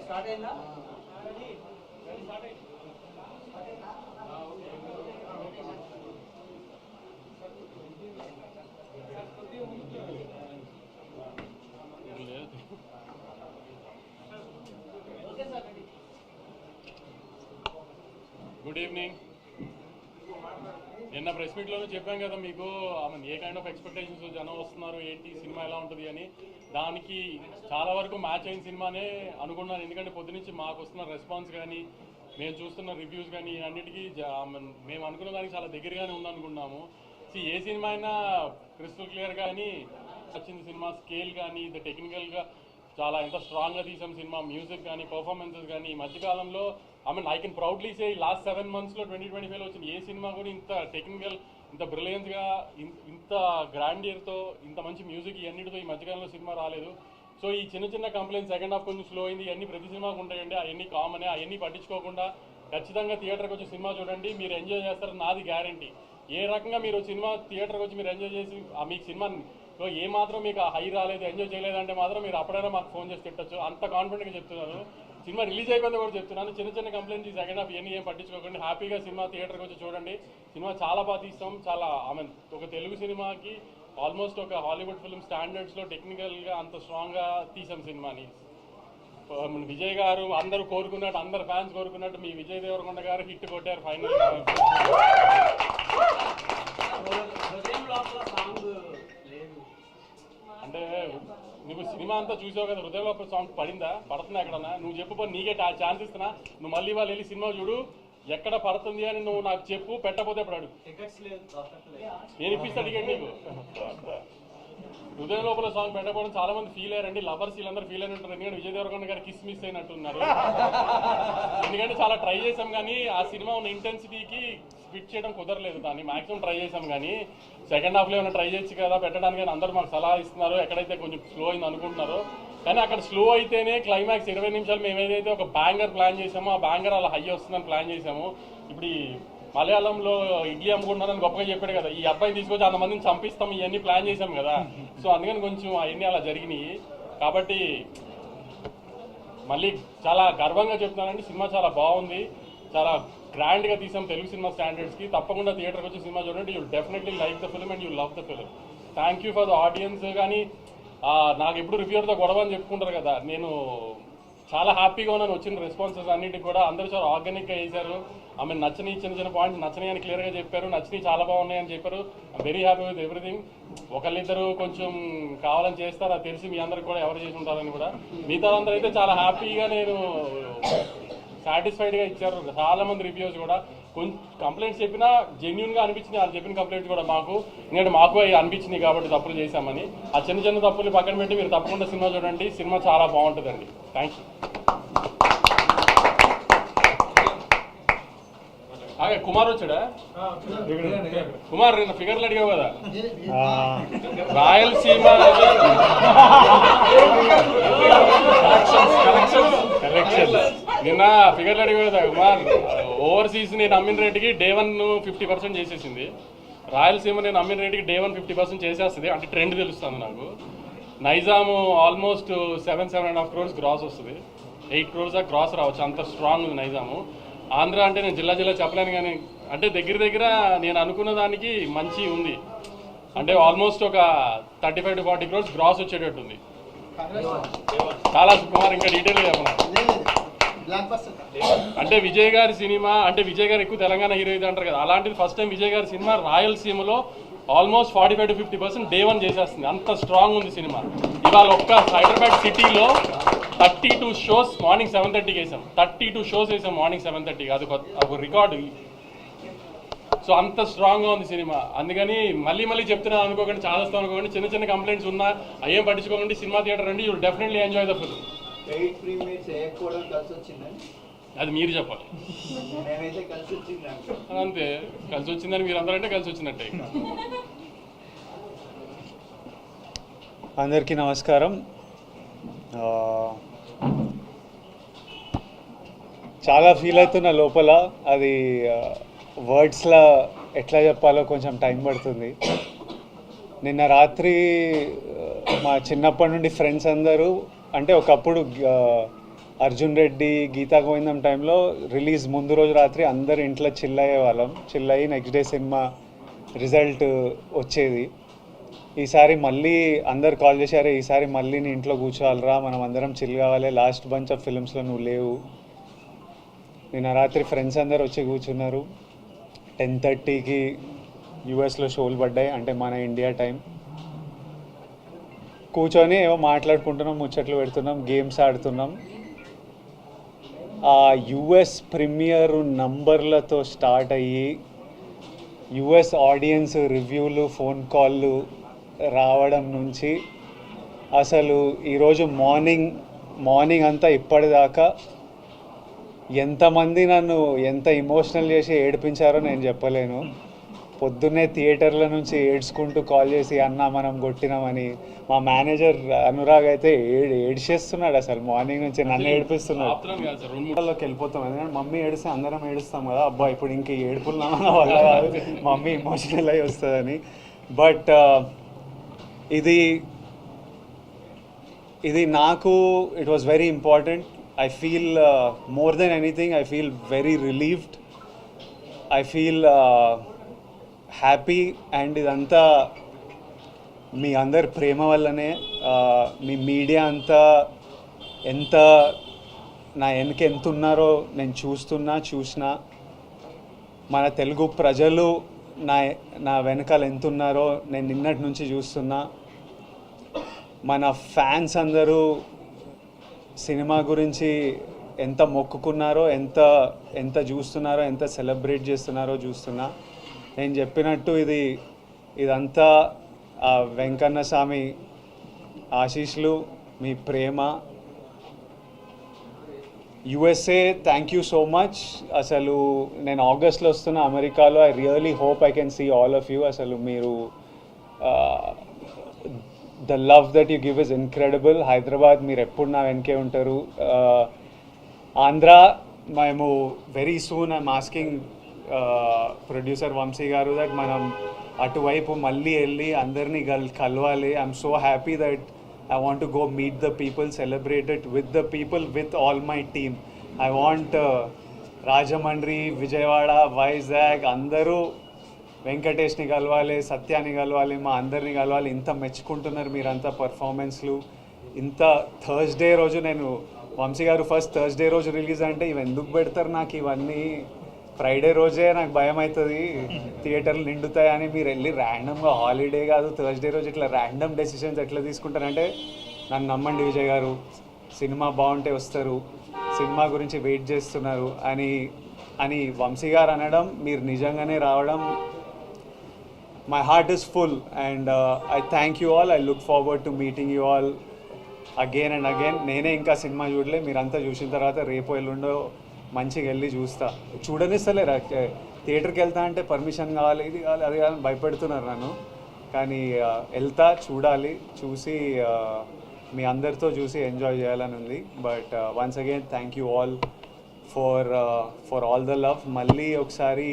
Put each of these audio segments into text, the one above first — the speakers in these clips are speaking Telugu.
స్టార్ట్ అయిందా? Good evening. నిన్న ప్రెస్ మీట్లోనే చెప్పాం కదా మీకు ఏ కైండ్ ఆఫ్ ఎక్స్పెక్టేషన్స్ జనం వస్తున్నారు, ఏంటి సినిమా ఎలా ఉంటుంది అని. దానికి చాలా వరకు మ్యాచ్ అయిన సినిమానే అనుకున్నాను. ఎందుకంటే పొద్దునుంచి మాకు వస్తున్న రెస్పాన్స్ కానీ మేము చూస్తున్న రివ్యూస్ కానీ అన్నిటికీ మేము అనుకున్న దానికి చాలా దగ్గరగానే ఉందనుకున్నాము. ఏ సినిమా అయినా క్రిస్టల్ క్లియర్ కానీ వచ్చింది. సినిమా స్కేల్ కానీ టెక్నికల్గా చాలా ఎంత స్ట్రాంగ్గా తీసాం సినిమా. మ్యూజిక్ కానీ పర్ఫార్మెన్సెస్ కానీ ఈ మధ్యకాలంలో I can proudly say last 7 monthsలో 2025లో వచ్చిన ఏ సినిమా కూడా ఇంత టెక్నికల్, ఇంత బ్రిలియన్స్గా, ఇంత గ్రాండియర్తో, ఇంత మంచి మ్యూజిక్ ఇవన్నిటితో ఈ మధ్యకాలంలో సినిమా రాలేదు. సో ఈ చిన్న చిన్న కంప్లైంట్స్ సెకండ్ హాఫ్ కొంచెం స్లో అయింది, ఇవన్నీ ప్రతి సినిమాకు ఉంటాయండి. అవన్నీ కామనే. అవన్నీ పట్టించుకోకుండా ఖచ్చితంగా థియేటర్కి వచ్చి సినిమా చూడండి, మీరు ఎంజాయ్ చేస్తారు, నాది గ్యారంటీ. ఏ రకంగా మీరు సినిమా థియేటర్కి వచ్చి మీరు ఎంజాయ్ చేసి మీకు సినిమాలో ఏ మాత్రం మీకు హై రాలేదు, ఎంజాయ్ చేయలేదంటే మాత్రం మీరు అప్పుడైనా మాకు ఫోన్ చేసి తిట్టచ్చు. అంత కాన్ఫిడెంట్గా చెప్తున్నాను. సినిమా రిలీజ్ అయిపోయింది కూడా చెప్తున్నాను. చిన్న చిన్న కంప్లైంట్స్ ఈ సెకండ్ హాఫ్ ఇవన్నీ ఏం పట్టించుకోకండి. హ్యాపీగా సినిమా థియేటర్కి వచ్చి చూడండి. సినిమా చాలా బాగా తీస్తాం. చాలా ఒక తెలుగు సినిమాకి ఆల్మోస్ట్ ఒక హాలీవుడ్ ఫిల్మ్ స్టాండర్డ్స్లో టెక్నికల్గా అంత స్ట్రాంగ్గా తీసాం సినిమాని. విజయ్ గారు అందరూ కోరుకున్నట్టు, అందరు ఫ్యాన్స్ కోరుకున్నట్టు మీ విజయ్ దేవరకొండ గారు హిట్ కొట్టారు ఫైనల్. అంటే నువ్వు సినిమా అంతా చూసావు కదా, హృదయంలో సాంగ్ పడుతుందా ఎక్కడన్నా? నువ్వు చెప్పు, నీకే ఛాన్స్ ఇస్తున్నా. నువ్వు మళ్ళీ వాళ్ళు వెళ్ళి సినిమా చూడు, ఎక్కడ పడుతుంది అని నువ్వు నాకు చెప్పు. పెట్టకపోతే ఇప్పుడు అడుగు, నేను ఇప్పిస్తా టికెట్ నీకు. హృదయం లోపల సాంగ్ పెట్టకపోవడం చాలా మంది ఫీల్ అయ్యారండి. లవర్స్ వీళ్ళందరూ ఫీల్ అయిన ఉంటారు. ఎందుకంటే విజయ్ దేవరకొండ గారు కిస్ మిస్ అయినట్టున్నారు. ఎందుకంటే చాలా ట్రై చేసాం కానీ ఆ సినిమా ఉన్న ఇంటెన్సిటీకి స్పిట్ చేయడం కుదరలేదు. దాన్ని మాక్సిమం ట్రై చేసాం కానీ సెకండ్ హాఫ్లో ఏమైనా ట్రై చేయొచ్చు కదా పెట్టడానికి అని అందరూ మాకు సలహా ఇస్తున్నారు. ఎక్కడైతే కొంచెం స్లో అయింది అనుకుంటున్నారో, కానీ అక్కడ స్లో అయితేనే క్లైమాక్స్ 20 నిమిషాలు మేము ఏదైతే ఒక బ్యాంగర్ ప్లాన్ చేసామో ఆ బ్యాంగర్ అలా హై వస్తుందని ప్లాన్ చేసాము. ఇప్పుడు మలయాళంలో ఇడ్లీ అమ్ముకుంటున్నారని గొప్పగా చెప్పాడు కదా, ఈ అబ్బాయిని తీసుకొచ్చి 100 మందిని చంపిస్తాం ఇవన్నీ ప్లాన్ చేసాం కదా. సో అందుకని కొంచెం అవన్నీ అలా జరిగినాయి. కాబట్టి మళ్ళీ చాలా గర్వంగా చెప్తున్నానండి, సినిమా చాలా బాగుంది, చాలా గ్రాండ్గా తీసాం తెలుగు సినిమా స్టాండర్డ్స్కి. తప్పకుండా థియేటర్కి వచ్చి సినిమా చూడండి. You definitely like the film and you love the film. Thank you for the audience. కానీ నాకు ఎప్పుడు రివ్యూర్తో గొడవ అని చెప్పుకుంటారు కదా, నేను చాలా హ్యాపీగా ఉన్నాను. వచ్చిన రెస్పాన్సెస్ అన్నిటికి కూడా అందరూ చాలా ఆర్గానిక్గా చేశారు. నచ్చని చిన్న చిన్న పాయింట్స్ నచ్చని అని క్లియర్గా చెప్పారు, నచ్చని చాలా బాగున్నాయని చెప్పారు. I'm very happy with everything. ఒకళ్ళిద్దరు కొంచెం కావాలని చేస్తారు, అది తెలిసి మీ అందరికి కూడా ఎవరు చేసి ఉంటారని కూడా. మిగతా అందరూ అయితే చాలా హ్యాపీగా నేను సాటిస్ఫైడ్గా ఇచ్చారు. చాలా మంది రివ్యూస్ కూడా కొంచెం కంప్లైంట్స్ చెప్పినా జెన్యున్గా అనిపించింది. వాళ్ళు చెప్పిన కంప్లైంట్స్ కూడా మాకు, ఎందుకంటే మాకు అనిపించింది కాబట్టి తప్పులు చేశామని. ఆ చిన్న చిన్న తప్పులు పక్కన పెట్టి మీరు తప్పకుండా సినిమా చూడండి. సినిమా చాలా బాగుంటుందండి. Thank you. కుమార్ వచ్చాడా? కుమార్ నిన్న ఫిగర్లు అడిగావు కదా, రాయలసీమ నిన్న ఫిగర్లు అడిగావు కదా కుమార్. ఓవర్సీస్ నేను అమ్మిన రేటుకి Day 1 50% చేసేసింది. రాయలసీమ నేను అమ్మిన రేటుకి Day 1 50% చేసేస్తుంది. అంటే ట్రెండ్ తెలుస్తుంది నాకు. నైజాము ఆల్మోస్ట్ 7.5 crores గ్రాస్ వస్తుంది. 8 crores గ్రాస్ రావచ్చు, అంత స్ట్రాంగ్ ఉంది నైజాము. ఆంధ్ర అంటే నేను జిల్లా చెప్పలేను కానీ అంటే దగ్గర నేను అనుకున్న దానికి మంచి ఉంది. అంటే ఆల్మోస్ట్ ఒక 35 to 40 crores గ్రాస్ వచ్చేటట్టుంది. చాలా కుమార్ ఇంకా డీటెయిల్గా చెప్పను. అంటే విజయ్ గారి సినిమా, అంటే విజయ్ గారు ఎక్కువ తెలంగాణ హీరో ఇది అంటారు కదా, అలాంటిది ఫస్ట్ టైం విజయ్ గారి సినిమా రాయలసీమలో ఆల్మోస్ట్ 45 to 50% Day 1 చేసేస్తుంది. అంత స్ట్రాంగ్ ఉంది సినిమా. ఇవాళ ఒక్క హైదరాబాద్ సిటీలో 32 shows మార్నింగ్ 7:30కి వేసాం. 32 shows వేసాం మార్నింగ్ 7:30కి. అది ఒక రికార్డు. సో అంత స్ట్రాంగ్గా ఉంది సినిమా. అందుకని మళ్ళీ మళ్ళీ చెప్తున్నాను అనుకోకండి, చాలా వస్తాం అనుకోకండి, చిన్న చిన్న కంప్లైంట్స్ ఉన్నా అయ్యేం పట్టించుకోకండి. సినిమా థియేటర్ రండి, you definitely enjoy the film. అది మీరు చెప్పాలి. అంతే, కలిసి వచ్చిందని మీరు అందరంటే కలిసి వచ్చినట్టే. అందరికీ నమస్కారం. చాలా ఫీల్ అవుతున్న లోపల, అది వర్డ్స్లో ఎట్లా చెప్పాలో కొంచెం టైం పడుతుంది. నిన్న రాత్రి మా చిన్నప్పటి నుండి ఫ్రెండ్స్ అందరూ, అంటే ఒకప్పుడు అర్జున్ రెడ్డి, గీతా గోవిందం టైంలో రిలీజ్ ముందు రోజు రాత్రి అందరు ఇంట్లో చిల్ అయ్యేవాళ్ళం. చిల్ అయ్యి నెక్స్ట్ డే సినిమా రిజల్ట్ వచ్చేది. ఈసారి మళ్ళీ అందరు కాల్ చేశారు, ఈసారి మళ్ళీ నీ ఇంట్లో కూర్చోవాలరా, మనం అందరం చిల్ కావాలి, లాస్ట్ బంచ్ ఆఫ్ ఫిల్మ్స్లో నువ్వు లేవు. నిన్న రాత్రి ఫ్రెండ్స్ అందరు వచ్చి కూర్చున్నారు. 10:30కి యూఎస్లో షోలు పడ్డాయి, అంటే మన ఇండియా టైం. కూర్చొని ఏవో మాట్లాడుకుంటున్నాం, ముచ్చట్లు పెడుతున్నాం, గేమ్స్ ఆడుతున్నాం. ఆ యుఎస్ ప్రీమియర్ నంబర్లతో స్టార్ట్ అయ్యి యుఎస్ ఆడియన్స్ రివ్యూలు, ఫోన్ కాళ్ళు రావడం నుంచి అసలు ఈరోజు మార్నింగ్ అంతా ఇప్పటిదాకా ఎంతమంది నన్ను ఎంత ఎమోషనల్ చేసి ఏడిపించారో నేను చెప్పలేను. పొద్దున్నే థియేటర్ల నుంచి ఏడ్చుకుంటూ కాల్ చేసి, అన్న మనం కొట్టినామని. మా మేనేజర్ అనురాగ్ అయితే ఏడ్చేస్తున్నాడు, అసలు మార్నింగ్ నుంచి నన్ను ఏడిపిస్తున్నాడు. లోకి వెళ్ళిపోతాం, ఎందుకంటే మమ్మీ ఏడిస్తే అందరం ఏడుస్తాం కదా, అబ్బా ఇప్పుడు ఇంక ఏడుపున్నామన్న వల్ల కాదు, మమ్మీ ఎమోషనల్ అయి వస్తుందని. బట్ ఇది నాకు it was very important. I feel more than anything, I feel very relieved. I feel happy, and ఇదంతా మీ అందరి ప్రేమ వల్లనే. మీ మీడియా అంతా ఎంత నా వెనక ఎంత ఉన్నారో నేను చూసిన మన తెలుగు ప్రజలు నా వెనకాల ఎంత ఉన్నారో నేను నిన్నటి నుంచి చూస్తున్నా. మన ఫ్యాన్స్ అందరూ సినిమా గురించి ఎంత మొక్కుకున్నారో, ఎంత చూస్తున్నారో, ఎంత సెలబ్రేట్ చేస్తున్నారో చూస్తున్నా. నేను చెప్పినట్టు ఇదంతా వెంకన్న స్వామి ఆశీస్సులు, మీ ప్రేమ. USA, thank you so much. అసలు నేను ఆగస్ట్లో వస్తున్నా అమెరికాలో. I really hope I can see all of you. అసలు మీరు the love that you give is incredible. Hyderabad, మీరు ఎప్పుడు నా వెనకే ఉంటారు. ఆంధ్ర, మేము very soon I'm asking producer Vamsi garu that మనం అటువైపు మళ్ళీ వెళ్ళి అందరినీ కలవాలి. I'm so happy that I want to go meet the people, celebrate it with the people, with all my team. I want Rajahmundry, Vijayawada, Vizag అందరూ వెంకటేష్ని కలవాలి, సత్యాన్ని కలవాలి, మా అందరినీ కలవాలి. ఇంత మెచ్చుకుంటున్నారు మీరంతా పర్ఫార్మెన్స్లు. ఇంత థర్స్డే రోజు, నేను వంశీ గారు ఫస్ట్ థర్స్డే రోజు రిలీజ్ అంటే ఇవి ఎందుకు పెడతారు నాకు ఇవన్నీ, ఫ్రైడే రోజే నాకు భయం అవుతుంది థియేటర్లు నిండుతాయని. మీరు వెళ్ళి ర్యాండమ్గా, హాలిడే కాదు థర్స్డే రోజు ఇట్లా ర్యాండమ్ డెసిషన్స్ ఎట్లా తీసుకుంటారంటే, నన్ను నమ్మండి విజయ్ గారు, సినిమా బాగుంటే వస్తారు, సినిమా గురించి వెయిట్ చేస్తున్నారు అని వంశీ గారు అనడం, మీరు నిజంగానే రావడం, my heart is full, and I thank you all. I look forward to meeting you all again and again. నేనే ఇంకా సినిమా చూడలే, మీరంతా చూసిన తర్వాత రేపు ఎల్లుండో మంచిగా వెళ్ళి చూడనిస్తలేరు. థియేటర్కి వెళ్తా అంటే పర్మిషన్ కావాలి, ఇది కావాలి, అది కావాలి, భయపెడుతున్నారు నన్ను. కానీ వెళ్తా, చూసి మీ అందరితో చూసి ఎంజాయ్ చేయాలని ఉంది. But once again thank you all for all the love. మళ్ళీ ఒకసారి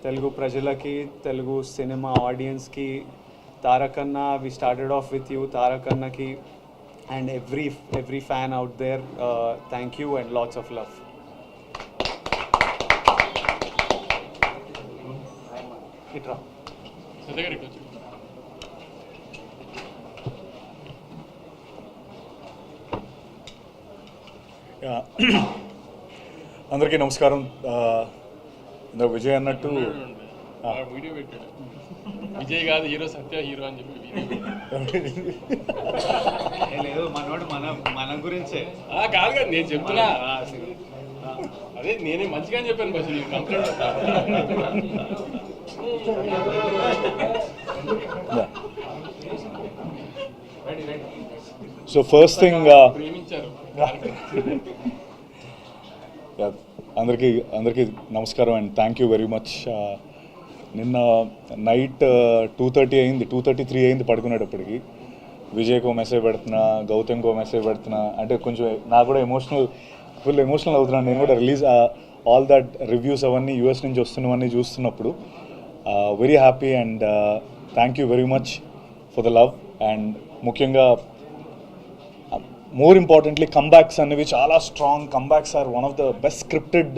తెలుగు ప్రజలకి, తెలుగు సినిమా ఆడియన్స్కి, Tarakanna, we started off with you, తారకన్నకి and every fan out there, thank you and lots of love. ఇట్రా అందరికీ నమస్కారం. ఇందాక విజయ్ అన్నట్టు వీడియో పెట్టాడు, విజయ్ కాదు హీరో, సత్య హీరో అని చెప్పి లేదు, మనోడు మన గురించే కాదు కదా నేను చెప్తున్నా. అదే నేనే మంచిగా చెప్పాను బస్ కంప్లీట్. సో ఫస్ట్ థింగ్ ప్రేమించారు. అందరికీ నమస్కారం and thank you very much. నిన్న నైట్ 2:30 అయింది, 2:33 అయింది పడుకునేటప్పటికి. విజయ్కో మెసేజ్ పెడుతున్నా, గౌతమ్కో మెసేజ్ పెడుతున్నా, అంటే కొంచెం నాకు కూడా ఫుల్ ఎమోషనల్ అవుతున్నాను. నేను కూడా రిలీజ్ ఆల్ దట్ రివ్యూస్ అవన్నీ యూఎస్ నుంచి వస్తున్నవన్నీ చూస్తున్నప్పుడు very happy and thank you very much for the love. And ముఖ్యంగా మోర్ ఇంపార్టెంట్లీ కంబ్యాక్స్ అనేవి చాలా strong. Comebacks are one of the best scripted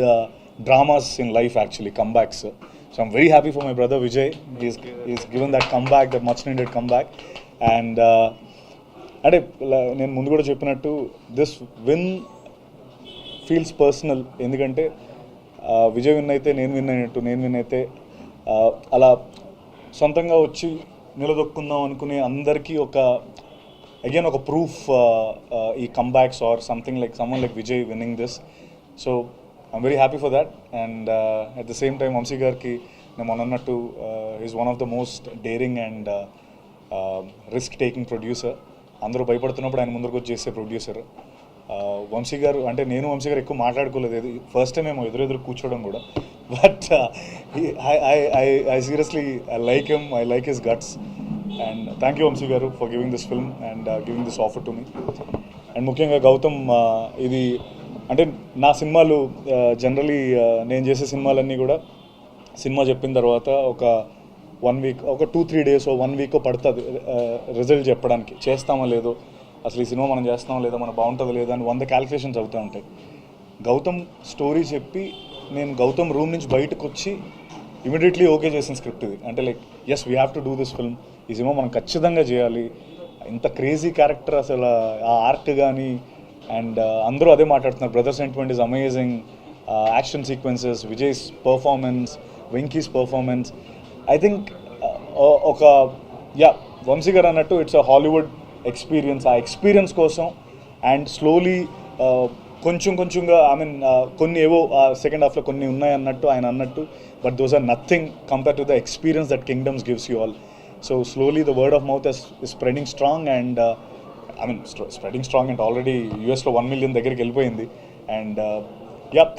dramas in life actually, comebacks. So I'm very happy for my brother Vijay. Is given that comeback, that much needed comeback. And అంటే నేను ముందు కూడా చెప్పినట్టు దిస్ విన్ ఫీల్స్ పర్సనల్. ఎందుకంటే విజయ్ విన్ అయితే నేను విన్ అయినట్టు, నేను విన్ అయితే అలా సొంతంగా వచ్చి నిలదొక్కుందాం అనుకునే అందరికీ అగైన్ ఒక ప్రూఫ్ ఈ comebacks are something like someone like Vijay winning this. So I'm very happy for that. And at the same time Vamsi గారికి నేను మొన్న అన్నట్టు is one of the most daring and risk taking producer. అందరూ భయపడుతున్నప్పుడు ఆయన ముందరకు వచ్చి చేసే ప్రొడ్యూసర్. వంశీ గారు అంటే నేను వంశీ గారు ఎక్కువ మాట్లాడుకోలేదు, ఫస్ట్ టైం మేము ఎదురెదురు కూర్చోవడం కూడా. But I seriously I like him, I like his guts. And thank you Vamshi garu for giving this film and giving this offer to me. And ముఖ్యంగా గౌతమ్, ఇది అంటే నా సినిమాలు జనరలీ నేను చేసే సినిమాలన్నీ కూడా సినిమా చెప్పిన తర్వాత ఒక 1 వీక్, ఒక 2-3 days, 1 week పడుతుంది రిజల్ట్ చెప్పడానికి. చేస్తామో లేదో, అసలు ఈ సినిమా మనం చేస్తామో లేదో, మనం బాగుంటుందో లేదో అని 100 క్యాలిక్యులేషన్స్ అవుతూ ఉంటాయి. గౌతమ్ స్టోరీ చెప్పి నేను గౌతమ్ రూమ్ నుంచి బయటకు వచ్చి ఇమీడియట్లీ ఓకే చేసిన స్క్రిప్ట్ ఇది. అంటే like yes we have to do this film, ఈ సినిమా మనం ఖచ్చితంగా చేయాలి. ఇంత క్రేజీ క్యారెక్టర్, అసలు ఆ ఆర్ట్ కానీ, అండ్ అందరూ అదే మాట్లాడుతున్నారు. Brother sentiment is amazing, action sequences, Vijay's performance, Venky's performance. I think Vamsi garu అన్నట్టు ఇట్స్ అ హాలీవుడ్ ఎక్స్పీరియన్స్. ఆ ఎక్స్పీరియన్స్ కోసం అండ్ స్లోలీ కొంచెంగా ఐ మీన్ కొన్ని ఏవో సెకండ్ హాఫ్లో కొన్ని ఉన్నాయి అన్నట్టు ఆయన అన్నట్టు, but those are nothing compare to the experience that Kingdom's gives you all. So slowly the word of mouth is spreading strong and I mean spreading strong and already యూఎస్లో 1 million దగ్గరికి వెళ్ళిపోయింది. And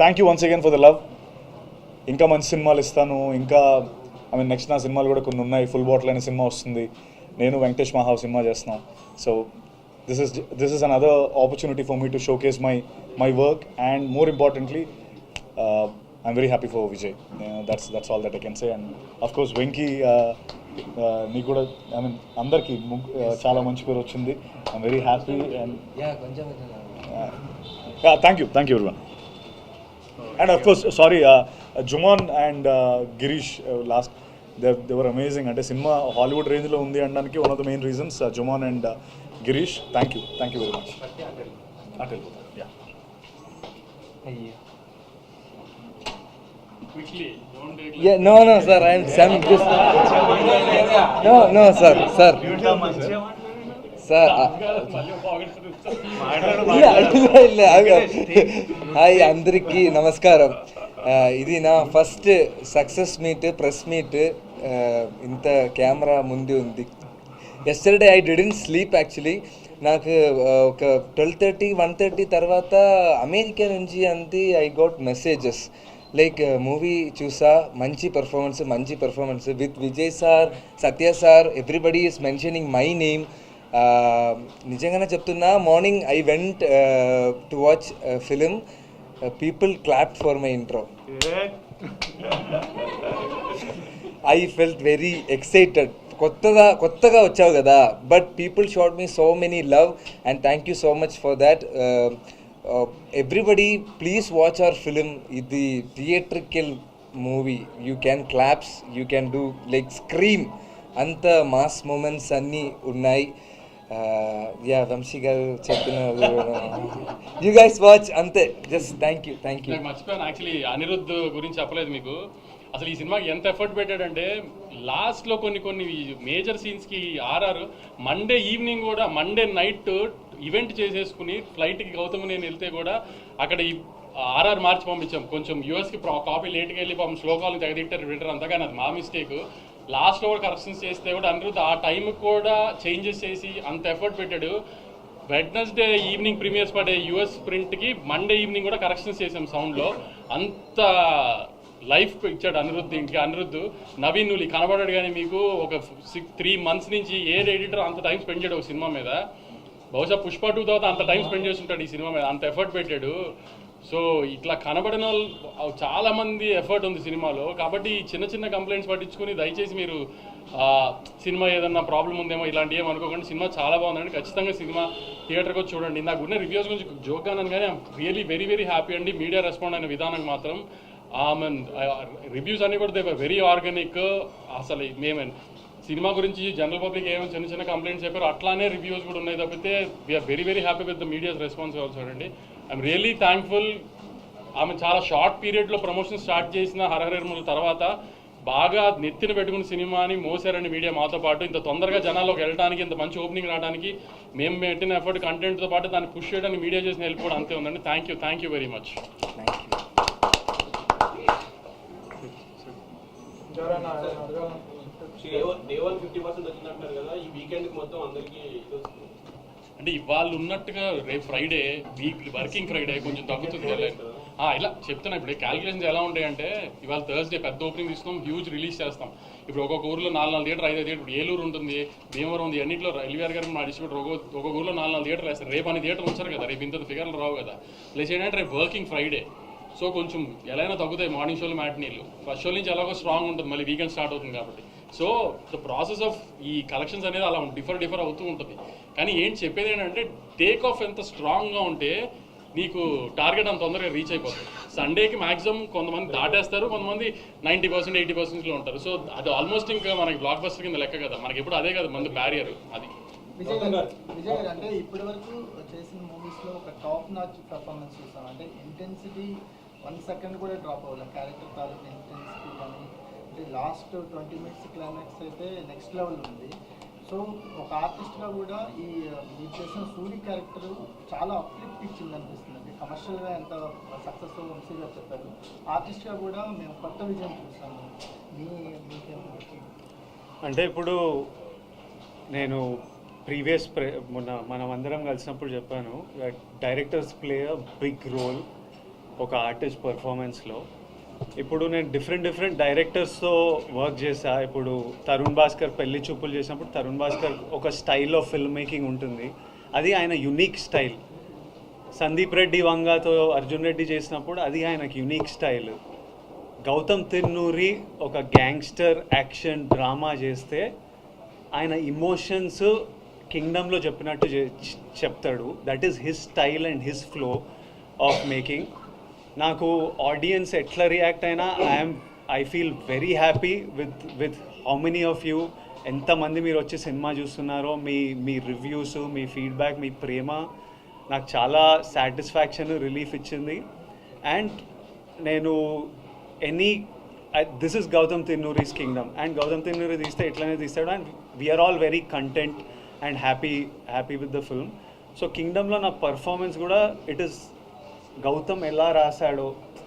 thank you once again for the love. ఇంకా మంచి సినిమాలు ఇస్తాను. ఇంకా ఐ మీన్ నెక్స్ట్ నా సినిమాలు కూడా కొన్ని ఉన్నాయి. ఫుల్ బాటిల్ అనే సినిమా వస్తుంది, నేను వెంకటేష్ మహావ్ సినిమా చేస్తున్నాం. So this is another opportunity for me to showcase my work, and more importantly I'm very happy for Vijay. That's all that I can say. And of course Venki, నీకు కూడా ఐ మీన్ అందరికీ చాలా మంచి పేరు వచ్చింది. I'm very happy and thank you everyone. And of course sorry, Juman and Girish, last they were amazing. అంటే సినిమా హాలీవుడ్ రేంజ్లో ఉంది అనడానికి one of the main reasons Juman and Girish. Thank you very much. No, sir, I am Sam. No, sir. Hi అందరికీ నమస్కారం. ఇది నా first success meet, press meet. ఇంత కెమెరా ముందు ఉంది. Yesterday I didn't sleep actually. నాకు ఒక 12:30, 1:30 తర్వాత అమెరికా నుంచి అంతే I got messages like movie చూసా, మంచి performance with Vijay sir, Satya sir, everybody is mentioning my name. నిజంగానే చెప్తున్నా, morning I went to watch film, people clapped for my intro. I felt very excited. కొత్తగా వచ్చావు కదా, but people showed me so many love and thank you so much for that. Everybody please watch our film. ఇది theatrical movie. You can claps, you can do like scream, అంత మాస్ మూమెంట్స్ అన్నీ ఉన్నాయి. వంశీ గారు చెప్పిన యూ గైస్ వాచ్ అంతే. Just thank you. మర్చిపోయాను యాక్చువల్లీ, అనిరుద్ధ్ గురించి చెప్పలేదు మీకు. అసలు ఈ సినిమాకి ఎంత ఎఫర్ట్ పెట్టాడంటే లాస్ట్లో కొన్ని మేజర్ సీన్స్కి మండే ఈవినింగ్ కూడా, మండే నైట్ ఈవెంట్ చేసేసుకుని ఫ్లైట్కి గౌతమ్ నేను వెళ్తే కూడా అక్కడ ఆర్ఆర్ మార్చి పంపించాం, కొంచెం యూఎస్కి కాపీ లేట్కి వెళ్ళి పాపం శ్లోకాలు తెగదిట్టారు వింటర్ అంతా, కానీ అది మా మిస్టేక్. లాస్ట్లో కూడా కరెక్షన్స్ చేస్తే కూడా అనిరుద్ధ్ ఆ టైంకి కూడా చేంజెస్ చేసి అంత ఎఫర్ట్ పెట్టాడు. వెడ్నెస్డే ఈవినింగ్ ప్రీమియర్స్ పడే యూఎస్ ప్రింట్కి మండే ఈవినింగ్ కూడా కరెక్షన్స్ చేసాం సౌండ్లో. అంత లైఫ్ ఇచ్చాడు అనిరుద్ధ్ ఇంటికి. అనిరుద్ధ్ నవీన్ నులి కనబడాడు, కానీ మీకు ఒక 3 months నుంచి ఏ ఎడిటర్ అంత టైం స్పెండ్ చేయడు ఒక సినిమా మీద. బహుశా పుష్ప 2 తర్వాత అంత టైం స్పెండ్ చేస్తుంటాడు ఈ సినిమా మీద, అంత ఎఫర్ట్ పెట్టాడు. సో ఇట్లా కనబడిన వాళ్ళు చాలామంది ఎఫర్ట్ ఉంది సినిమాలో. కాబట్టి చిన్న చిన్న కంప్లైంట్స్ పట్టించుకుని దయచేసి మీరు సినిమా ఏదన్నా ప్రాబ్లం ఉందేమో ఇలాంటి ఏం అనుకోకండి. సినిమా చాలా బాగుందండి, ఖచ్చితంగా సినిమా థియేటర్కి వచ్చి చూడండి. నాకు ఉన్న రివ్యూస్ గురించి జోక్గా అన్నాను, కానీ I'm really very very happy అండి. మీడియా రెస్పాండ్ అయిన విధానం మాత్రం రివ్యూస్ అన్నీ కూడా దే వెరీ ఆర్గానిక్. అసలు మేమేం సినిమా గురించి జనరల్ పబ్లిక్ ఏమైనా చిన్న చిన్న కంప్లైంట్స్ చెప్పారు, అట్లానే రివ్యూస్ కూడా ఉన్నాయి తప్పితే we are very very happy with the media's response also అండి. I'm really thankful. ఆమె చాలా షార్ట్ పీరియడ్లో ప్రమోషన్ స్టార్ట్ చేసిన హరహరముల తర్వాత బాగా నెత్తిన పెట్టుకున్న సినిమాని మోసారండి మీడియా మాతో పాటు. ఇంత తొందరగా జనాల్లోకి వెళ్ళడానికి, ఇంత మంచి ఓపెనింగ్ రావడానికి మేము పెట్టిన ఎఫర్ట్ కంటెంట్తో పాటు దాన్ని పుష్ చేయడానికి మీడియా చేసిన హెల్ప్ కూడా అంతే ఉందండి. Thank you very much. అంటే ఇవాళ ఉన్నట్టుగా రేపు ఫ్రైడే వర్కింగ్ ఫ్రైడే కొంచెం తగ్గుతుంది కదా. ఇలా చెప్తున్నా, ఇప్పుడు క్యాలిక్యులేషన్స్ ఎలా ఉంటాయంటే ఇవాళ థర్స్డే పెద్ద ఓపెనింగ్ ఇస్తాం, హ్యూజ్ రిలీజ్ చేస్తాం. ఇప్పుడు ఒక్కొక్క ఊర్లో 4 థియేటర్ 5 థియేటర్, ఇప్పుడు ఏలూరు ఉంటుంది, భీమవరం ఉంది, అన్నింటిలో ఎల్వీఆర్ గారు మా డిస్ట్రిబ్యూటర్ ఒక్కొక్క ఊర్లో 4 థియేటర్లు వేస్తారు. రేపు అన్ని థియేటర్లు వచ్చారు కదా, రేపు ఇంత ఫిగర్లు రావు కదా. ప్లస్ ఏంటంటే రేపు వర్కింగ్ ఫ్రైడే, సో కొంచెం ఎలా అయినా తగ్గుతాయి మార్నింగ్ షోలు మ్యాట్నీలు. ఫస్ట్ షో నుంచి ఎలాగో స్ట్రాంగ్ ఉంటుంది, మళ్ళీ వీకెండ్ స్టార్ట్ అవుతుంది కాబట్టి. సో ద ప్రాసెస్ ఆఫ్ ఈ కలెక్షన్స్ అనేది అలా డిఫర్ అవుతూ ఉంటుంది. కానీ ఏంటి చెప్పేది ఏంటంటే టేక్ ఆఫ్ ఎంత స్ట్రాంగ్గా ఉంటే నీకు టార్గెట్ అంత తొందరగా రీచ్ అయిపోతుంది. సండేకి మాక్సిమం కొంతమంది దాటేస్తారు, కొంతమంది 90% 80%లో ఉంటారు. సో అది ఆల్మోస్ట్ ఇంకా మనకి బ్లాక్ బస్టర్ కింద లెక్క కదా, మనకి ఎప్పుడు అదే కదా మంది బ్యారియర్. అది విజయ్ గారు అంటే ఇప్పటి వరకు చేసిన మూవీస్లో ఒక టాప్ నాచ్ పర్ఫార్మెన్స్ చూస్తాం. అంటే ఇంటెన్సిటీ 1 second కూడా డ్రాప్ అవ్వాలి, క్యారెక్టర్ తాలూకు ఇంటెన్సిటీ కానీ. అంటే లాస్ట్ 20 minutes క్లైమాక్స్ అయితే నెక్స్ట్ లెవెల్ ఉంది. సో ఒక ఆర్టిస్ట్గా కూడా మీరు చేసిన సూరి క్యారెక్టర్ చాలా అప్లిఫ్ట్ ఇచ్చింది అనిపిస్తుంది. అంటే కమర్షియల్గా ఎంత సక్సెస్ వంశీ గారు చెప్పారు, ఆర్టిస్ట్గా కూడా మేము కొత్త విజయం చూసాము. మీకేమో అంటే ఇప్పుడు నేను ప్రీవియస్ మనం అందరం కలిసినప్పుడు చెప్పాను, directors play a big role ఒక ఆర్టిస్ట్ పర్ఫార్మెన్స్లో. ఇప్పుడు నేను డిఫరెంట్ డైరెక్టర్స్తో వర్క్ చేశా. ఇప్పుడు తరుణ్ భాస్కర్ పెళ్లి చూపులు చేసినప్పుడు తరుణ్ భాస్కర్ ఒక స్టైల్ ఆఫ్ ఫిల్మ్ మేకింగ్ ఉంటుంది, అది ఆయన యునిక్ స్టైల్. సందీప్ రెడ్డి వంగాతో అర్జున్ రెడ్డి చేసినప్పుడు అది ఆయనకి యునిక్ స్టైల్. గౌతమ్ తిన్నూరి ఒక గ్యాంగ్స్టర్ యాక్షన్ డ్రామా చేస్తే ఆయన ఇమోషన్స్ కింగ్డమ్లో చెప్పినట్టు చెప్తాడు. That is his style and his flow of making. నాకు ఆడియన్స్ ఎట్లా రియాక్ట్ అయినా I feel very happy with how many of you, ఎంతమంది మీరు వచ్చి సినిమా చూస్తున్నారో, మీ రివ్యూస్, మీ ఫీడ్బ్యాక్, మీ ప్రేమ నాకు చాలా సాటిస్ఫాక్షన్, రిలీఫ్ ఇచ్చింది. అండ్ నేను this is Gautam Tinnuri's Kingdom, and Gautam Tinnuri తీస్తే ఎట్లనే తీస్తాడు, and we are all very content and happy with the film. So కింగ్డమ్లో నా పర్ఫార్మెన్స్ కూడా ఇట్ ఈస్ గౌతమ్ ఎలా రాశాడో,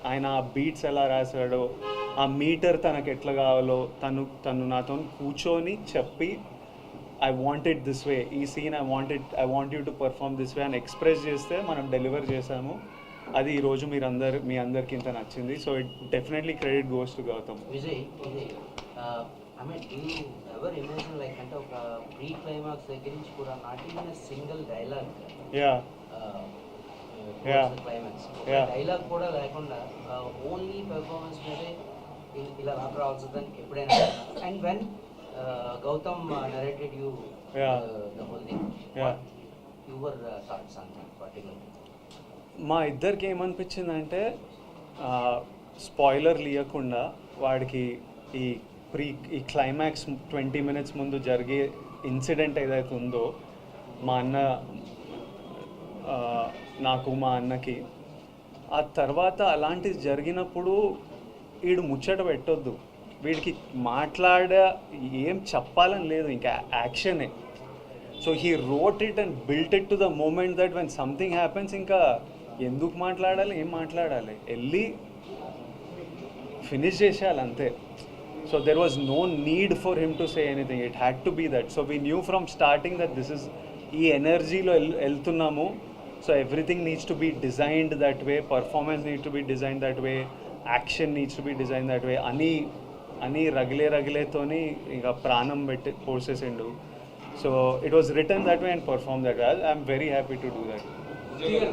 ఆయన ఆ బీట్స్ ఎలా రాశాడో, ఆ మీటర్ తనకు ఎట్లా కావాలో తను నాతో కూర్చొని చెప్పి I want it this way, ఈ scene I want you to perform this way అని ఎక్స్ప్రెస్ చేస్తే మనం డెలివర్ చేసాము. అది ఈరోజు మీ అందరికి ఇంత నచ్చింది. So it definitely credit goes to Gautam. Vijay I mean you ever imagine like అంటే ఒక ప్రీ క్లైమాక్స్ దగ్గర నుంచి కూడా not even single dialogue climax dialogue కూడా లేకుండా ఓన్లీ పెర్ఫార్మెన్స్ మీదే ఇలా రావాల్సిందని ఎప్పుడైనా. And when Gautam narrated you the whole thing, your thoughts on that particular? మా ఇద్దరికి ఏమనిపించిందంటే స్పాయిలర్ లేకుండా వాడికి ఈ క్లైమాక్స్ 20 minutes ముందు జరిగే ఇన్సిడెంట్ ఏదైతే ఉందో నాకు మా అన్నకి, ఆ తర్వాత అలాంటిది జరిగినప్పుడు వీడు ముచ్చట పెట్టొద్దు, వీడికి ఏం చెప్పాలని లేదు, ఇంకా యాక్షనే. So he wrote it and built it to the moment that when something happens ఇంకా ఎందుకు మాట్లాడాలి, ఏం మాట్లాడాలి, వెళ్ళి ఫినిష్ చేసేయాలి అంతే. So there was no need for him to say anything, it had to be that. So we knew from starting that this is ఈ ఎనర్జీలో వెళ్తున్నాము. So everything needs to be designed that way, performance needs to be design that way, action needs to be design that way అని రగిలేతోని ఇక ప్రాణం పెట్టి పోసేసిండు. So it was written that way and perform that way. I'm very happy to do that. మీరు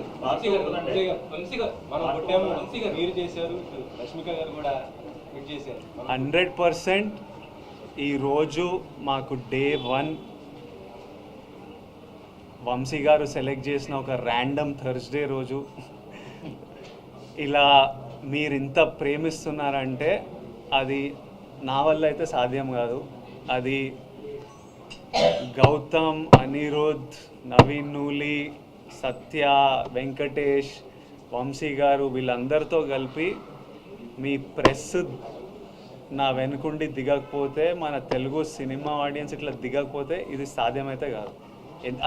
చేశారు, రష్మిక గారు కూడా మీరు చేశారు. 100% ఈరోజు మాకు డే 1 వంశీ గారు సెలెక్ట్ చేసిన ఒక ర్యాండమ్ థర్స్డే రోజు ఇలా మీరు ఇంత ప్రేమిస్తున్నారంటే అది నా వల్ల అయితే సాధ్యం కాదు. అది గౌతమ్, అనిరుద్, నవీన్ నూలి, సత్య, వెంకటేష్, వంశీ గారు వీళ్ళందరితో కలిపి మీ ప్రెస్ నా వెనుకుండి దిగకపోతే, మన తెలుగు సినిమా ఆడియన్స్ ఇట్లా దిగకపోతే ఇది సాధ్యమైతే కాదు.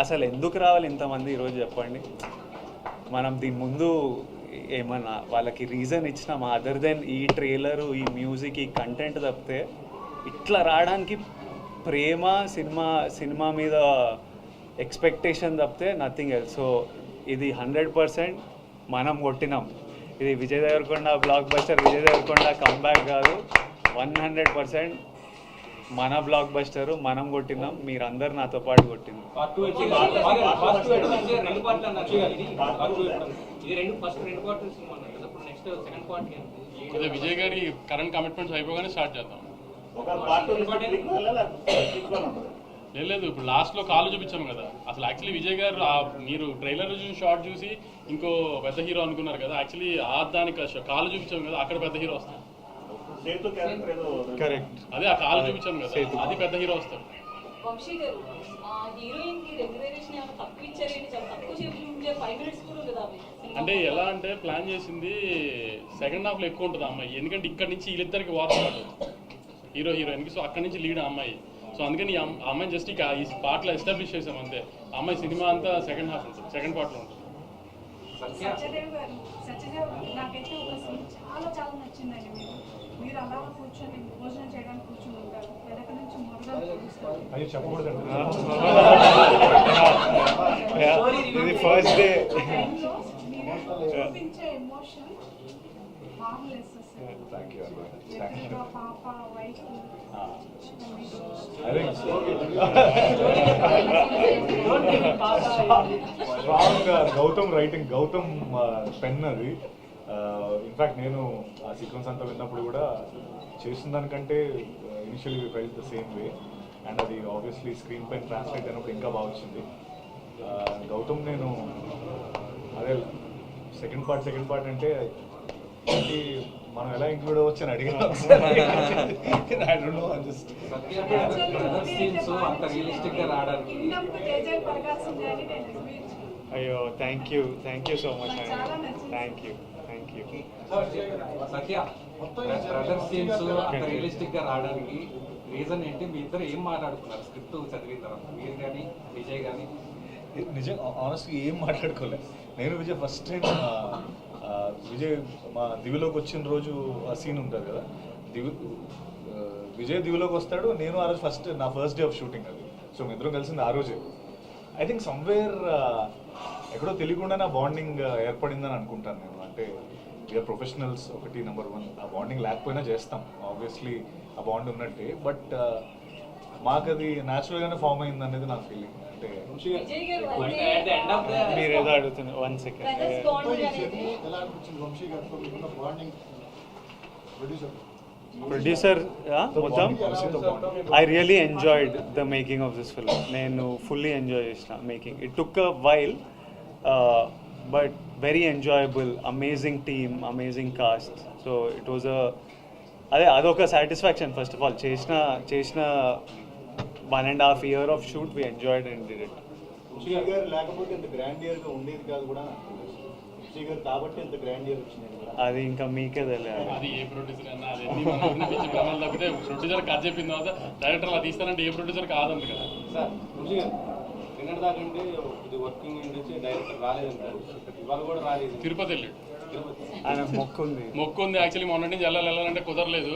అసలు ఎందుకు రావాలి ఇంతమంది ఈరోజు చెప్పండి. మనం దీని ముందు ఏమన్నా వాళ్ళకి రీజన్ ఇచ్చినామా అదర్ దెన్ ఈ ట్రైలరు, ఈ మ్యూజిక్, ఈ కంటెంట్ తప్పితే ఇట్లా రావడానికి ప్రేమ, సినిమా మీద ఎక్స్పెక్టేషన్ తప్పితే నథింగ్ ఎల్స్. సో ఇది 100% మనం కొట్టినాం. ఇది Vijay Deverakonda blockbuster, Vijay Deverakonda comeback కాదు, 100% మన బ్లాక్ బస్టర్ మనం కొట్టినాం. మీరందరూ నాతో పాటు కొట్టింది. అదే విజయ్ గారి కరెంట్ కమిట్మెంట్స్ అయిపోగానే స్టార్ట్ చేద్దాం. లేదు ఇప్పుడు లాస్ట్లో కాలు చూపించాం కదా. అసలు యాక్చువల్లీ విజయ్ గారు మీరు ట్రైలర్ చూసి షార్ట్ చూసి ఇంకో పెద్ద హీరో అనుకున్నారు కదా. యాక్చువల్లీ దానికి కాలు చూపించాం కదా, అక్కడ పెద్ద హీరో వస్తాడు. కరెక్ట్, అదే ఆ కాలు చూపించాం కదా, అది పెద్ద హీరో వస్తాడు. వంశీ గారు హీరోయిన్ కి రెగ్యులరేషన్ ఏమైనా తక్కువ ఇచ్చారేంటి? చాలా తక్కువ చూపించే 5 minutes కూడా కదా. అంటే ఎలా అంటే ప్లాన్ చేసింది సెకండ్ హాఫ్లో ఎక్కువ ఉంటుంది అమ్మాయి. ఎందుకంటే ఇక్కడ నుంచి వీళ్ళిద్దరికి వాడుతున్నాడు హీరో హీరోయిన్కి. సో అక్కడి నుంచి లీడ్ అమ్మాయి. సో అందుకని ఆ అమ్మాయిని జస్ట్ ఇక ఈ పార్ట్లో ఎస్టాబ్లిష్ చేసాం అంతే. అమ్మాయి సినిమా అంతా సెకండ్ హాఫ్ ఉంటుంది, సెకండ్ పార్ట్లో ఉంటుంది. సత్యదేవ్ నాకైతే ఒక సీన్ చాలా నచ్చిందండి. మీరు అలా కూర్చొని భోజనం చేయడానికి కూర్చొని ఉంటారు, వెనక నుంచి అది చెప్పకూడదండి. ఇది ఫస్ట్ డే. చూపించే ఎమోషన్ మార్వెలస్ అసలు. Thank you. పాప wife strong Gautam writing, Gautam pen అది. ఇన్ఫ్యాక్ట్ నేను ఆ సీక్వెన్స్ అంతా విన్నప్పుడు కూడా చేసిన దానికంటే initially we felt the same way. And అది ఆబ్వియస్లీ స్క్రీన్ పైన ట్రాన్స్లేట్ అయినప్పుడు ఇంకా బాగా వచ్చింది. గౌతమ్ నేను అదే సెకండ్ పార్ట్ అంటే మనం ఎలా ఇంక్లూడ్ అవ్వచ్చు అని అడిగాను. అయ్యో థ్యాంక్ యూ సో మచ్ అండి. Thank you. Satya, brother scenes అంత రియలిస్టిక్ గా రావడానికి రీజన్ ఏంటి? మీ ఇద్దరు ఏం మాట్లాడుకున్నారు స్క్రిప్ట్ చదివిన తర్వాత? మీరు కానీ విజయ్ కానీ? నిజం ఆనెస్ట్గా ఏం మాట్లాడుకోలేదు. నేను విజయ్ ఫస్ట్ టైం విజయ్ మా దివిలోకి వచ్చిన రోజు ఆ సీన్ ఉంటుంది కదా, విజయ్ దివిలోకి వస్తాడు, నేను ఆ రోజు నా ఫస్ట్ డే ఆఫ్ షూటింగ్ అది. సో మీ ఇద్దరం కలిసింది ఆ రోజే. ఐ థింక్ సమ్వేర్ ఎక్కడో తెలియకుండా నా బాండింగ్ ఏర్పడిందని అనుకుంటాను నేను. అంటే వీఆర్ ప్రొఫెషనల్స్ ఒకటి, నెంబర్ 1. ఆ బాండింగ్ లేకపోయినా చేస్తాం ఆబ్వియస్లీ, ఆ బాండ్ ఉన్నట్టే. బట్ మాకు అది న్యాచురల్గానే ఫామ్ అయింది అనేది నా ఫీలింగ్. అంటే మీరు ఏదో అడుగుతున్నారు. 1 second. ప్రొడ్యూసర్ మొత్తం I really enjoyed the making of this film. నేను ఫుల్లీ ఎంజాయ్ చేసిన making. It took a while but very enjoyable. Amazing team, amazing cast. So it was అదొక సాటిస్ఫాక్షన్. ఫస్ట్ ఆఫ్ ఆల్ చేసిన 1.5 year of shoot we enjoyed and did it. లేకపోతే ఇంత గ్రాండియర్గా ఉండేది కాదు కూడా కాబట్టి ఇంత గ్రాండియర్ వచ్చింది. అది ఇంకా మీకే తెలియాలి. అది ఏ ప్రొడ్యూసర్ అన్నా అది ఎన్ని మన భ్రమలు తప్పితే ప్రొడ్యూసర్ కథ చెప్పిన తర్వాత డైరెక్టర్ అలా తీస్తానంటే ఏ ప్రొడ్యూసర్ కాదండి కదా. సార్ నిన్నటి దాకంటే ఇది వర్కింగ్ నుంచి డైరెక్టర్ రాలేదంటారు, ఇవాళ కూడా రాలేదు. తిరుపతి వెళ్ళాడు. ఆయన మొక్కు ఉంది. మొక్కు ఉంది యాక్చువల్లీ. మొన్న నుంచి వెళ్ళాలంటే కుదరలేదు.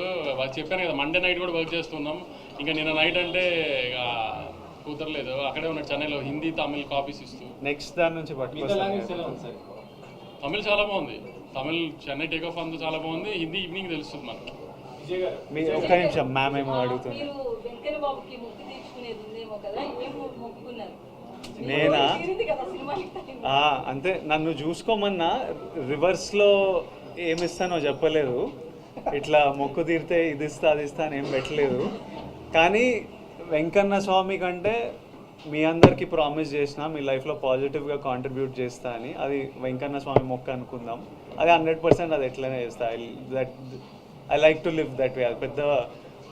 చెప్పాను కదా మండే నైట్ కూడా వర్క్ చేస్తున్నాం. ఇంకా నిన్న నైట్ అంటే ఇక కుదరలేదు. అక్కడే ఉన్నాడు చెన్నైలో హిందీ తమిళ్ కాపీస్ ఇస్తూ. నెక్స్ట్ దాని నుంచి తమిళ్ చాలా బాగుంది. తమిళ్ చెన్నై టేక్ ఆఫ్ అంతా చాలా బాగుంది. హిందీ ఈవినింగ్ తెలుస్తుంది మనకు. మీ ఒక్క నిమిషం మ్యామ్ ఏమో అడుగుతుంది. మీరు వెంకయ్య బాబుకి మొక్కు తీర్చుకునేది ఉందేమో కదా, ఏం మొక్కుకున్నారు? నేనా? తీరింది కదా సినిమాకి టైం. అంతే, నన్ను చూసుకోమన్నా రివర్స్లో ఏమిస్తానో చెప్పలేదు. ఇట్లా మొక్కు తీరితే ఇది ఇస్తా అది ఇస్తా అని ఏం పెట్టలేదు. కానీ వెంకన్న స్వామి కంటే మీ అందరికీ ప్రామిస్ చేసిన మీ లైఫ్లో పాజిటివ్గా కాంట్రిబ్యూట్ చేస్తా అని. అది వెంకన్న స్వామి మొక్క అనుకుందాం. అది 100% అది ఎట్లనే చేస్తా. I like to live that way. అది పెద్ద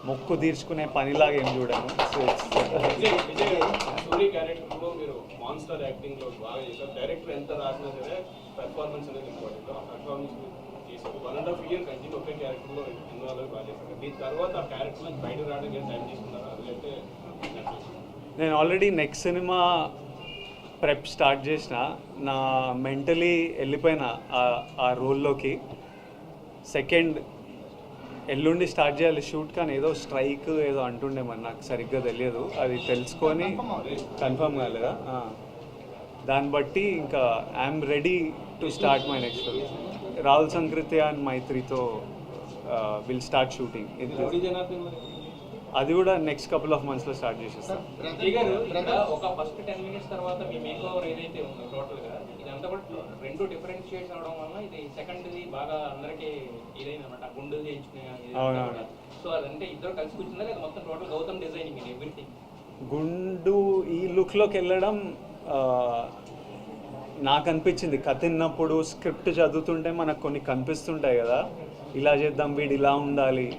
మొక్కు తీర్చుకునే పనిలాగా ఏం చూడను. సూరి క్యారెక్టర్లో మీరు మాన్స్టర్ యాక్టింగ్లో బాగా చేశారు. డైరెక్టర్ ఎంత రాసినా సరే పెర్ఫార్మెన్స్ అనేది ఇంపార్టెంట్. ఆ పెర్ఫార్మెన్స్ చేశారు. 1.5 year కంటిన్యూ ఒకే క్యారెక్టర్లో ఇన్వాల్వ్ బాగా చేశారు. దీని తర్వాత ఆ క్యారెక్టర్ నుంచి బయటకు రావడానికి ఏం టైం తీసుకున్నారు? అదైతే నేను already next cinema prep start చేసిన. నా మెంటలీ వెళ్ళిపోయిన ఆ రోల్లోకి. సెకండ్ ఎల్లుండి స్టార్ట్ చేయాలి షూట్, కానీ ఏదో స్ట్రైక్ ఏదో అంటుండే మరి నాకు సరిగ్గా తెలియదు. అది తెలుసుకొని కన్ఫర్మ్ కాలేదా, దాన్ని బట్టి ఇంకా I'm ready to start my next film. Rahul Sankrityan and మైత్రితో విల్ స్టార్ట్ షూటింగ్. అది కూడా నెక్స్ట్ కపుల్ ఆఫ్ మంత్స్లో స్టార్ట్ చేసేస్తాం. ఒక ఫస్ట్ 10 minutes తర్వాత మీ మేక్ ఓవర్ ఏదైతే ఉందో టోటల్గా ఇదంతా కూడా రెండు డిఫరెంట్ షేడ్స్ అవడం వల్ల ఇది సెకండ్ది బాగా అందరికీ ఇదైందన్నమాట. గుండెలు చేయించుకునే. సో అదంటే ఇద్దరు కలిసి కూర్చుందా లేదా మొత్తం టోటల్ గౌతమ్ డిజైనింగ్ ఇది ఎవ్రీథింగ్? గుండు ఈ లుక్లోకి వెళ్ళడం నాకు అనిపించింది. కథ విన్నప్పుడు స్క్రిప్ట్ చదువుతుంటే మనకు కొన్ని కనిపిస్తుంటాయి కదా, ఇలా చేద్దాం, వీడు ఇలా ఉండాలి.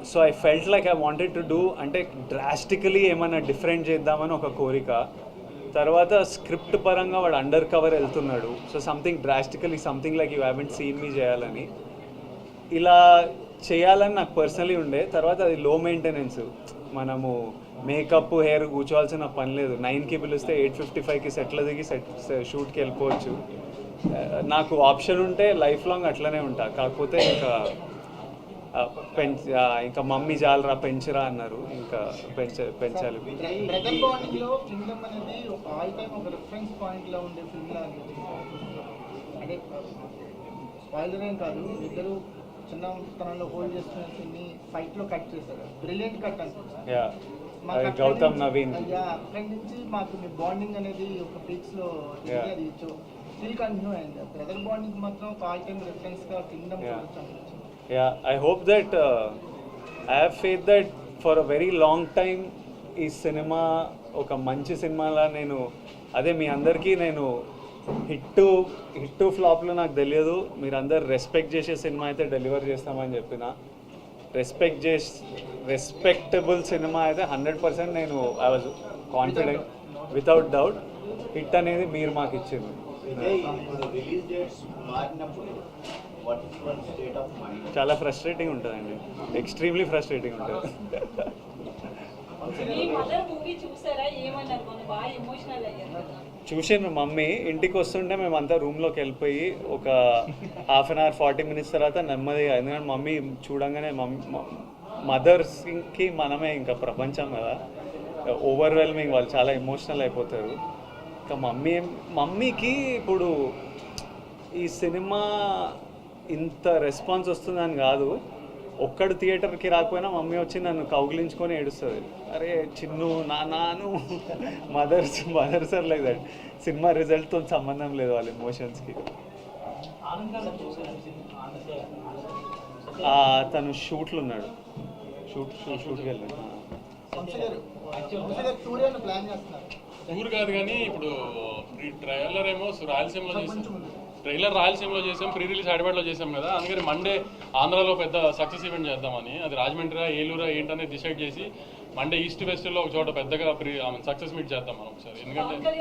So I felt like I wanted to do, అంటే డ్రాస్టికలీ ఏమైనా డిఫరెంట్ చేద్దామని ఒక కోరిక. తర్వాత స్క్రిప్ట్ పరంగా వాడు అండర్ కవర్ వెళ్తున్నాడు. So something drastically something like you haven't seen me చేయాలని, ఇలా చేయాలని నాకు పర్సనలీ ఉండే. తర్వాత అది లో మెయింటెనెన్స్. మనము మేకప్ హెయిర్ కూర్చోవాల్సిన పని లేదు. 9కి పిలిస్తే 8:55కి సెట్లో దిగి షూట్కి వెళ్ళిపోవచ్చు. నాకు ఆప్షన్ ఉంటే లైఫ్ లాంగ్ అట్లనే ఉంటా. కాకపోతే ఇంకా మమ్మీ జాలరా పెంచరా అన్నారు, ఇంకా పెంచాలి. బ్రదర్ బాండింగ్ లో కింగ్డమ్ అనేది ఒక ఆల్ టైమ్ ఒక రిఫరెన్స్ పాయింట్ లో ఉండే ఫిల్మ్ లా అంటే స్పాయిలర్ ఏం కాదు, ఇద్దరు చిన్నతనంలో హోల్డ్ చేసుకునే సీన్ని ఫైట్ లో కట్ చేశారు. బ్రిలియంట్ కట్ అనుకుంటా. గౌతమ్ నవీన్ అక్కడి నుంచి మాకు మీ బాండింగ్ అనేది ఒక పీక్స్ లో అది స్టిల్ కంటిన్యూ అయింది. బ్రదర్ బాండింగ్ మాత్రం ఒక ఆల్ టైమ్ రిఫరెన్స్ గా కింగ్డమ్ చూడొచ్చు. Yeah, I hope that I have faith that for a very long time ఈ సినిమా ఒక మంచి సినిమాలా నేను అదే మీ అందరికీ నేను హిట్ ఫ్లాప్లో నాకు తెలియదు. మీరు అందరు రెస్పెక్ట్ చేసే సినిమా అయితే డెలివర్ చేస్తామని చెప్పిన. రెస్పెక్టబుల్ సినిమా అయితే 100% నేను I was confident without doubt. Hit అనేది మీరు మాకు ఇచ్చింది. చాలా ఫ్రస్ట్రేటింగ్ ఉంటుందండి, ఎక్స్ట్రీమ్లీ ఫ్రస్ట్రేటింగ్ ఉంటుంది. చూసాను మమ్మీ ఇంటికి వస్తుంటే మేమంతా రూమ్లోకి వెళ్ళిపోయి ఒక హాఫ్ అన్ అవర్ 40 minutes తర్వాత నెమ్మదిగా, ఎందుకంటే మమ్మీ చూడంగానే మదర్స్కి మనమే ఇంకా ప్రపంచం కదా, ఓవర్వెల్మింగ్, వాళ్ళు చాలా ఎమోషనల్ అయిపోతారు. ఇంకా మమ్మీకి ఇప్పుడు ఈ సినిమా ఇంత రెస్పాన్స్ వస్తుందని కాదు, ఒక్కడు థియేటర్కి రాకపోయినా మమ్మీ వచ్చి నన్ను కౌగిలించుకొని ఏడుస్తుంది. అరే చిన్ను నాను mothers are like that. Cinema రిజల్ట్తో సంబంధం లేదు వాళ్ళ ఎమోషన్స్కి. తను షూట్లు ఉన్నాడు, షూట్కి వెళ్ళాడు. టూర్ కాదు కానీ ఇప్పుడు ఈ ట్రైలర్ ఏమో రాయలసీమలో చేసాం, రాయలసీమలో చేసాం, ప్రీ రిలీజ్ హైదరాబాద్లో చేసాం కదా. అందుకని మండే ఆంధ్రాలో పెద్ద సక్సెస్ ఈవెంట్ చేద్దామని, అది రాజమండ్రి ఏలూరా ఏంటనేది డిసైడ్ చేసి మండే ఈస్ట్ వెస్ట్లో ఒక చోట పెద్దగా సక్సెస్ మీట్ చేద్దాం మనం ఒకసారి. ఎందుకంటే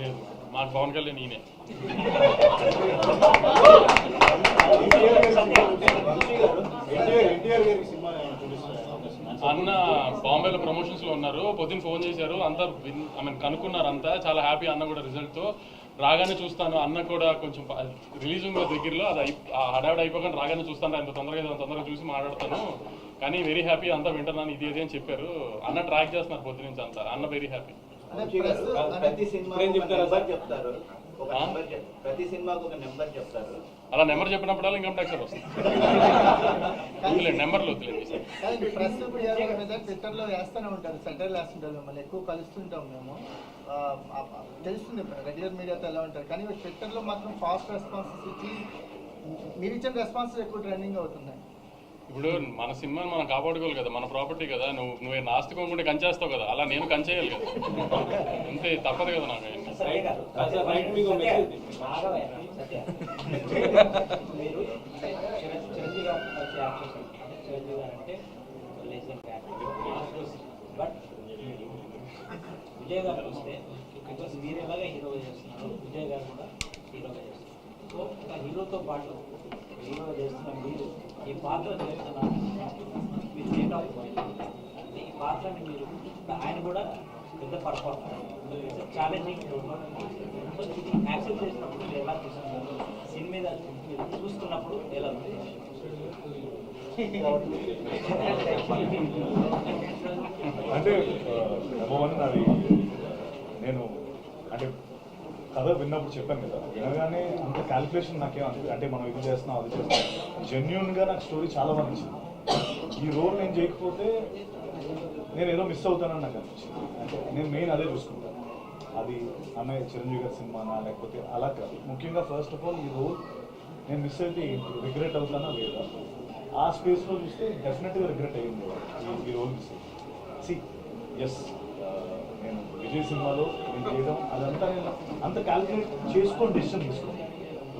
లేదు మాకు పవన్ కళ్యాణ్ ఈయనే. అన్న బాంబేలో ప్రమోషన్స్లో ఉన్నారు, పొద్దున్న ఫోన్ చేశారు, అంతా కనుక్కున్నారు, అంతా చాలా హ్యాపీ అన్న కూడా రిజల్ట్తో. రాగానే చూస్తాను, అన్న కూడా కొంచెం రిలీజ్ ఉంది దగ్గరలో, అది హడావిడి అయిపోకుండా రాగానే చూస్తాను, అంత తొందరగా చూసి మాట్లాడతాను, కానీ వెరీ హ్యాపీ, అంతా వింటున్నాను, ఇది అని చెప్పారు. అన్న ట్రాక్ చేస్తున్నారు పొద్దు నుంచి అంతా, అన్న వెరీ హ్యాపీ. ప్రతి సినిమా చెప్తారు, ప్రతి సినిమాకు ఒక నెంబర్ చెప్తారు. అలా నెంబర్ చెప్పినప్పుడల్లా ఇన్కమ్ ట్యాక్స్ వస్తుంది. నెంబర్లు వద్దులేదు. ప్రెస్ ట్విట్టర్లో వేస్తూనే ఉంటారు, సెంటర్లు వేస్తుంటారు, మిమ్మల్ని ఎక్కువ కలుస్తుంటాం మేము, తెలుస్తుంది రెగ్యులర్ మీడియాతో ఎలా ఉంటారు, కానీ ట్విట్టర్లో మాత్రం ఫాస్ట్ రెస్పాన్సెస్ ఇచ్చి మీరు ఇచ్చిన రెస్పాన్సెస్ ఎక్కువ ట్రెండింగ్ అవుతున్నాయి. ఇప్పుడు మన సినిమాని మనం కాపాడుకోవాలి కదా, మన ప్రాపర్టీ కదా, నువ్వే నాస్తి కొనుక్కుంటే కంచేస్తావు కదా, అలా నేను కంచేయాలి కదా, అంతే, తప్పదు కదా నాకు. బట్ విజయ్ గారు వస్తే బికాస్ మీరు ఎలాగా హీరోగా చేస్తున్నారు, విజయ్ గారు కూడా హీరోగా చేస్తున్నారు. సో ఒక హీరోతో పాటు హీరోగా చేస్తున్న మీరు ఈ పాత్ర చేస్తున్నారు, మీరు డేట్ ఆఫ్ ఈ పాత్రని మీరు, ఆయన కూడా పెద్ద పర్ఫార్మర్, ఛాలెంజింగ్. సో ఇది యాక్సెప్ట్ చేసినప్పుడు మీరు ఎలా చూస్తున్నారు, సినిమా మీద మీరు చూస్తున్నప్పుడు ఎలా ఉంది? అంటే నెంబర్ అది నేను అంటే కథ విన్నప్పుడు చెప్పాను కదా, వినగానే అంత క్యాలిక్యులేషన్ నాకేం అంటే మనం ఇది చేస్తున్నాం అది చేస్తున్నాం, జెన్యున్గా నాకు స్టోరీ చాలా బాగా నచ్చింది. ఈ రోల్ నేను చేయకపోతే నేను ఏదో మిస్ అవుతానని నాకు అనిపించింది. అంటే నేను మెయిన్ అదే చూసుకుంటాను, అది అన్నయ్య చిరంజీవి గారి సినిమానా లేకపోతే అలా కాదు. ముఖ్యంగా ఫస్ట్ ఆఫ్ ఆల్ ఈ రోల్ నేను మిస్ అయితే రిగ్రెట్ అవుతానా లేదా, ఆ స్పేస్లో చూస్తే డెఫినెట్గా రిగ్రెట్ అయ్యింది ఈ రోల్ మిస్ అయ్యింది. సి ఎస్, నేను విజయ్ సినిమాలో నేను చేయడం అదంతా నేను అంత క్యాలిక్యులేట్ చేసుకొని డెసిషన్ తీసుకున్నాను,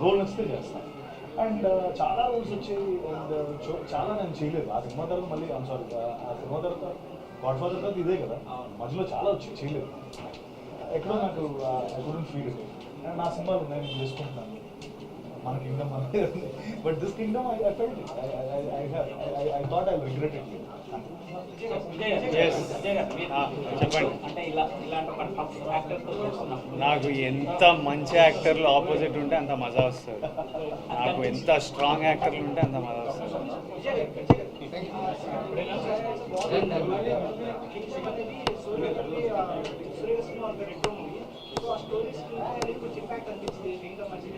రోల్ నచ్చితే చేస్తాను. అండ్ చాలా రోల్స్ వచ్చాయి, అండ్ చాలా నేను చేయలేదు ఆ సినిమా తర్వాత. మళ్ళీ సారీ, ఆ సినిమా తర్వాత గాడ్ ఫాదర్ తర్వాత ఇదే కదా, మధ్యలో చాలా వచ్చాయి, చేయలేదు. ఎక్కడో నాకు I couldn't feel it. And నా సినిమాలు నేను చేసుకుంటున్నాను, మన కింగ్డమ్ మనదే ఉంది, but this Kingdom I felt it, I thought I regret it. చెప్పండి. నాకు ఎంత మంచి యాక్టర్లు ఆపోజిట్ ఉంటే అంత మజా వస్తుంది, నాకు ఎంత స్ట్రాంగ్ యాక్టర్లు ఉంటే అంత మజా వస్తుంది.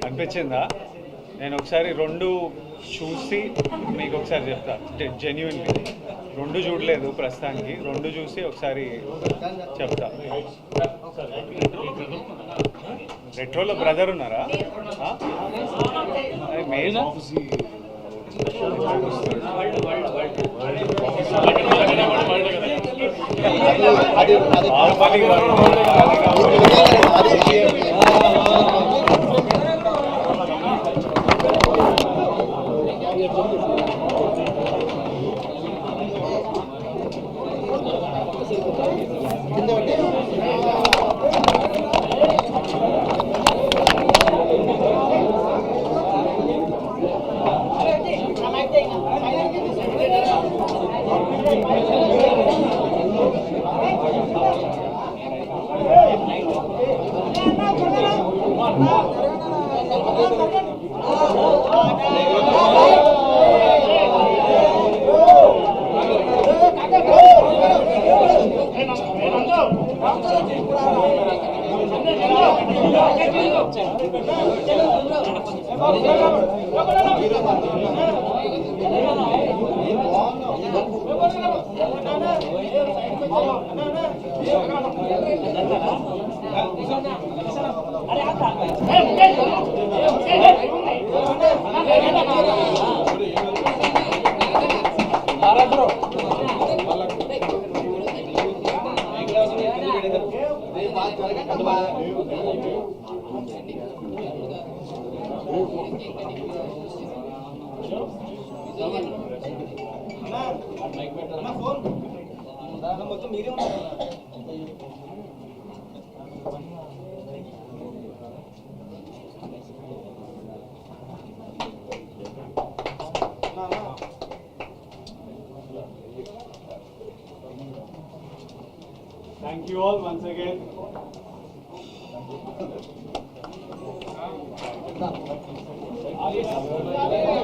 అనిపించిందా? నేను ఒకసారి రెండు చూసి మీకు ఒకసారి చెప్తా, జెన్యున్గా రెండు చూడలేదు ప్రస్తుతానికి, రెండు చూసి ఒకసారి చెప్తా. రెట్రోలో బ్రదర్ ఉన్నారా? మెయిన్ మొత్తం మీరే ఉన్నారు. Thank you all once again. Thank you.